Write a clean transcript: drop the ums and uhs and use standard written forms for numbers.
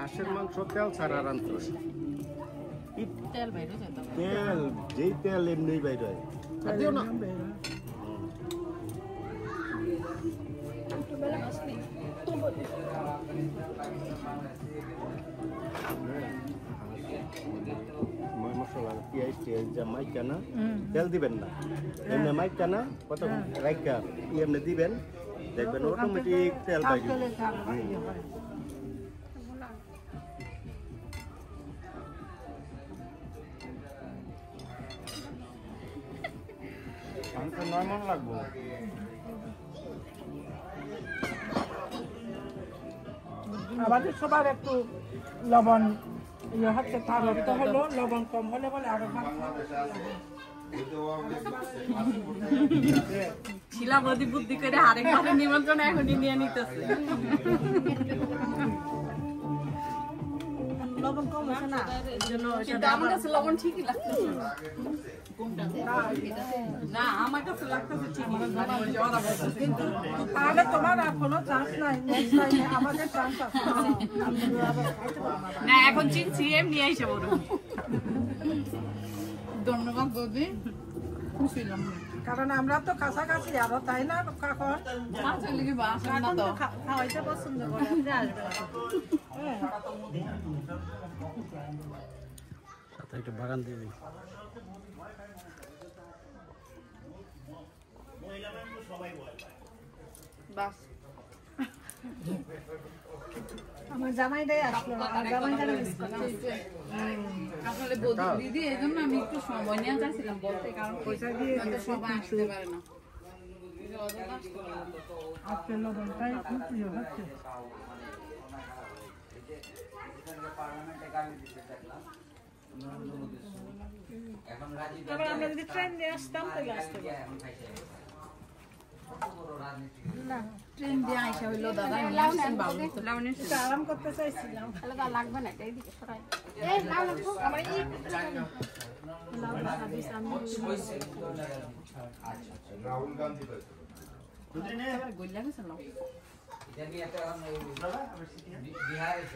হাঁসের মাংস তেল ছাড়া রান্না তেল বাইরে যেত তেল যেই তেল এমনি বাইরে হয় দিও না মশলা পেঁয়াজ টিয়াজ যা মাইকা না তেল দিবেন না এমনি মাইকা না কত রাইকা এমনি দিবেন দেখবেন অটোমেটিক তেল বাইরে মাংস 9 মণ লাগবে আমাদের সবার একটু লবণ ইয়ে হচ্ছে তারতে হলো লবণ কম হলে বলে আরো শিলাবতী বুদ্ধি করে আরেকবার নিমন্ত্রণ এখনই নিয়ে নিতেছে লবণ কম হচ্ছে না কিন্তু আমার কাছে লবণ ঠিকই লাগতেছে না আমার কাছে লাগতেছে ঠিকই কিন্তু তাহলে তোমার আর কোনো চান্স নাই আমাদের চান্স আছে না এখন চিনছি এমনি আইসা বড় ধন্যবাদ বৌদি খুশি হলাম কারণ আমরা তো কাছাকাছি আরো তাই না কাকন খাওয়াইতে পছন্দ করে একটু বাগান দিবি বাস আমার জামাইটাই আসলো আমার জামাইটা মিস করছি আসলে দিদি এই জন্য আমি একটু সময় নিয়ে চাইছিলাম বলতে কারণ পয়সা দিয়ে সবাই আসতে পারে না আজকে লবণটাই খুব প্রিয় হচ্ছে আমরা যদি ট্রেন দিয়ে আসতাম তাহলে আসতে না ট্রেন দিয়ে আইসা হইলো দাদা আরাম করতে চাইছিলাম লাগবে না এইদিকে সরাই রাহুল গান্ধী গইলা গেছে না